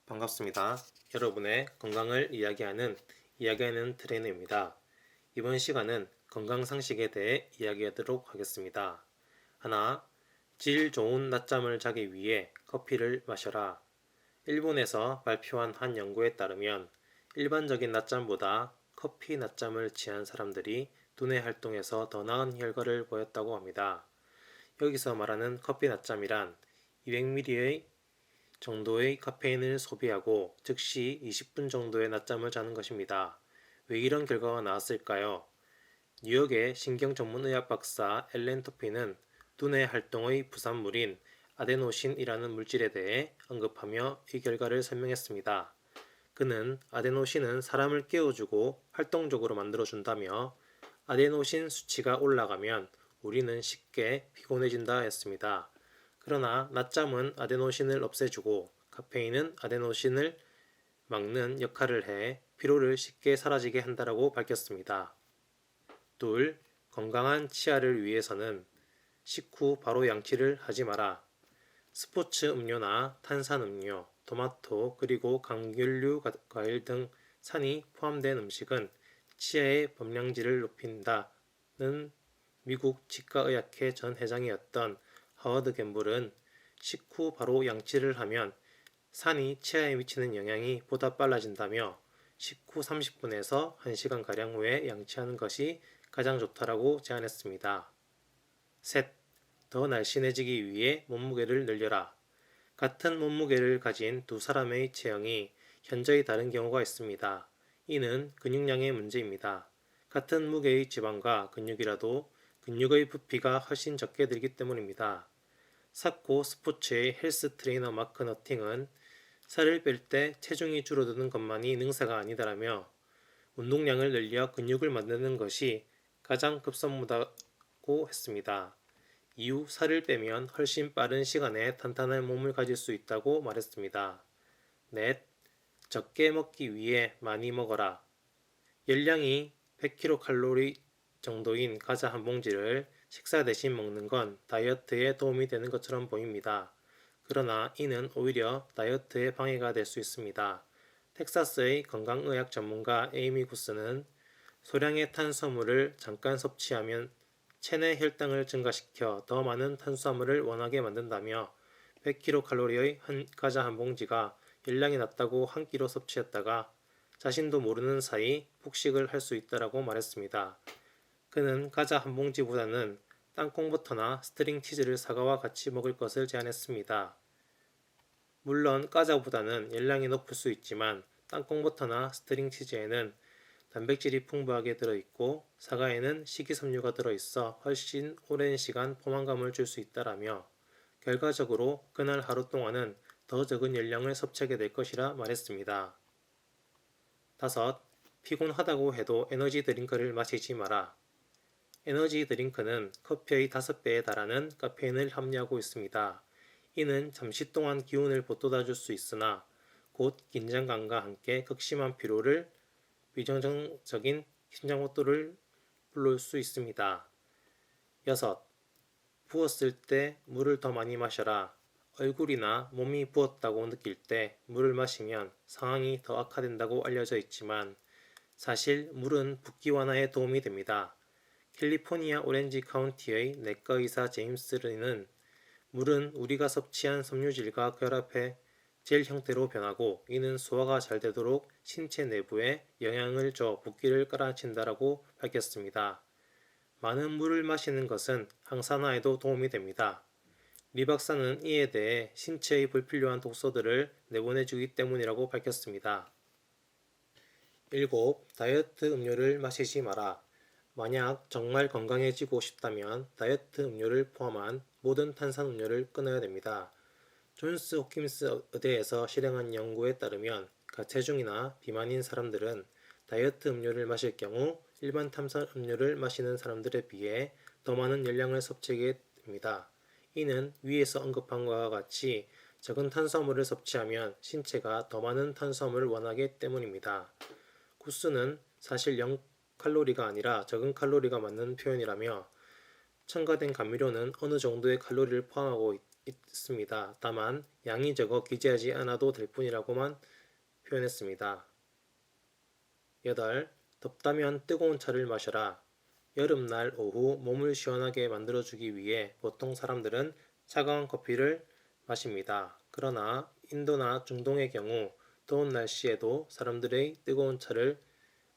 반갑습니다. 여러분의 건강을 이야기하는 트레이너입니다. 이번 시간은 건강 상식에 대해 이야기하도록 하겠습니다. 하나, 질 좋은 낮잠을 자기 위해 커피를 마셔라. 일본에서 발표한 한 연구에 따르면 일반적인 낮잠보다 커피 낮잠을 취한 사람들이 두뇌 활동에서 더 나은 결과를 보였다고 합니다. 여기서 말하는 커피 낮잠이란 200ml의 정도의 카페인을 소비하고 즉시 20분 정도의 낮잠을 자는 것입니다. 왜 이런 결과가 나왔을까요? 뉴욕의 신경 전문의학 박사 엘렌 토피는 두뇌 활동의 부산물인 아데노신이라는 물질에 대해 언급하며 이 결과를 설명했습니다. 그는 아데노신은 사람을 깨워주고 활동적으로 만들어준다며 아데노신 수치가 올라가면 우리는 쉽게 피곤해진다 했습니다. 그러나 낮잠은 아데노신을 없애주고 카페인은 아데노신을 막는 역할을 해 피로를 쉽게 사라지게 한다고 밝혔습니다. 둘, 건강한 치아를 위해서는 식후 바로 양치를 하지 마라. 스포츠 음료나 탄산 음료, 토마토 그리고 감귤류 과일 등 산이 포함된 음식은 치아의 범량질을 높인다는 미국 치과의학회 전 회장이었던 하워드 갬블은 식후 바로 양치를 하면 산이 치아에 미치는 영향이 보다 빨라진다며 식후 30분에서 1시간가량 후에 양치하는 것이 가장 좋다라고 제안했습니다. 셋, 더 날씬해지기 위해 몸무게를 늘려라. 같은 몸무게를 가진 두 사람의 체형이 현저히 다른 경우가 있습니다. 이는 근육량의 문제입니다. 같은 무게의 지방과 근육이라도 근육의 부피가 훨씬 적게 들기 때문입니다. 사코 스포츠의 헬스 트레이너 마크 너팅은 살을 뺄 때 체중이 줄어드는 것만이 능사가 아니다라며 운동량을 늘려 근육을 만드는 것이 가장 급선무다고 했습니다. 이후 살을 빼면 훨씬 빠른 시간에 탄탄한 몸을 가질 수 있다고 말했습니다. 넷, 적게 먹기 위해 많이 먹어라. 열량이 100kcal 정도인 과자 한 봉지를 식사 대신 먹는 건 다이어트에 도움이 되는 것처럼 보입니다. 그러나 이는 오히려 다이어트에 방해가 될 수 있습니다. 텍사스의 건강의학 전문가 에이미 구스는 소량의 탄수화물을 잠깐 섭취하면 체내 혈당을 증가시켜 더 많은 탄수화물을 원하게 만든다며 100kcal의 과자 한 봉지가 열량이 낮다고 한 끼로 섭취했다가 자신도 모르는 사이 폭식을 할 수 있다라고 말했습니다. 그는 과자 한 봉지보다는 땅콩버터나 스트링 치즈를 사과와 같이 먹을 것을 제안했습니다. 물론 과자보다는 열량이 높을 수 있지만 땅콩버터나 스트링 치즈에는 단백질이 풍부하게 들어있고 사과에는 식이섬유가 들어있어 훨씬 오랜 시간 포만감을 줄 수 있다라며 결과적으로 그날 하루 동안은 더 적은 열량을 섭취하게 될 것이라 말했습니다. 다섯, 피곤하다고 해도 에너지 드링크를 마시지 마라. 에너지 드링크는 커피의 5배에 달하는 카페인을 함유하고 있습니다. 이는 잠시 동안 기운을 북돋아줄 수 있으나 곧 긴장감과 함께 극심한 피로를 비정상적인 심장호도를 불러올 수 있습니다. 6. 부었을 때 물을 더 많이 마셔라. 얼굴이나 몸이 부었다고 느낄 때 물을 마시면 상황이 더 악화된다고 알려져 있지만 사실 물은 붓기 완화에 도움이 됩니다. 캘리포니아 오렌지 카운티의 내과 의사 제임스 르는 물은 우리가 섭취한 섬유질과 결합해 젤 형태로 변하고 이는 소화가 잘 되도록 신체 내부에 영향을 줘 붓기를 깔아친다라고 밝혔습니다. 많은 물을 마시는 것은 항산화에도 도움이 됩니다. 리 박사는 이에 대해 신체의 불필요한 독소들을 내보내주기 때문이라고 밝혔습니다. 7. 다이어트 음료를 마시지 마라. 만약 정말 건강해지고 싶다면 다이어트 음료를 포함한 모든 탄산 음료를 끊어야 됩니다. 존스 홉킨스 의대에서 실행한 연구에 따르면 가체중이나 비만인 사람들은 다이어트 음료를 마실 경우 일반 탄산 음료를 마시는 사람들에 비해 더 많은 열량을 섭취하게 됩니다. 이는 위에서 언급한 것과 같이 적은 탄수화물을 섭취하면 신체가 더 많은 탄수화물을 원하기 때문입니다. 구스는 사실 0칼로리가 아니라 적은 칼로리가 맞는 표현이라며 첨가된 감미료는 어느 정도의 칼로리를 포함하고 있습니다. 다만 양이 적어 기재하지 않아도 될 뿐이라고만 표현했습니다. 8. 덥다면 뜨거운 차를 마셔라. 여름날 오후 몸을 시원하게 만들어주기 위해 보통 사람들은 차가운 커피를 마십니다. 그러나 인도나 중동의 경우 더운 날씨에도 사람들의 뜨거운 차를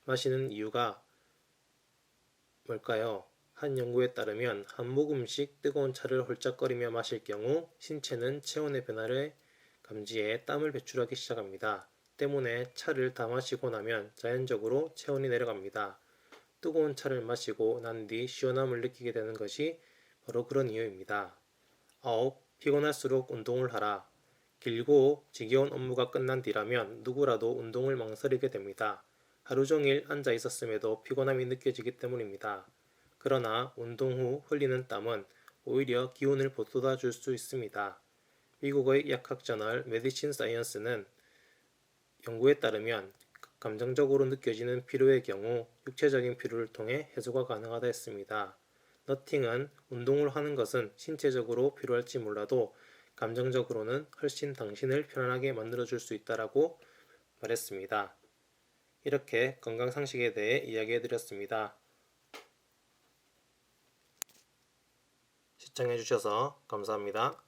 마시는 이유가 뭘까요? 한 연구에 따르면 한 모금씩 뜨거운 차를 홀짝거리며 마실 경우 신체는 체온의 변화를 감지해 땀을 배출하기 시작합니다. 때문에 차를 다 마시고 나면 자연적으로 체온이 내려갑니다. 뜨거운 차를 마시고 난 뒤 시원함을 느끼게 되는 것이 바로 그런 이유입니다. 9. 피곤할수록 운동을 하라. 길고 지겨운 업무가 끝난 뒤라면 누구라도 운동을 망설이게 됩니다. 하루 종일 앉아 있었음에도 피곤함이 느껴지기 때문입니다. 그러나 운동 후 흘리는 땀은 오히려 기운을 북돋아 줄 수 있습니다. 미국의 약학 저널 메디신 사이언스는 연구에 따르면 감정적으로 느껴지는 피로의 경우 육체적인 피로를 통해 해소가 가능하다 했습니다. 너팅은 운동을 하는 것은 신체적으로 필요할지 몰라도 감정적으로는 훨씬 당신을 편안하게 만들어줄 수 있다라고 말했습니다. 이렇게 건강 상식에 대해 이야기해드렸습니다. 시청해주셔서 감사합니다.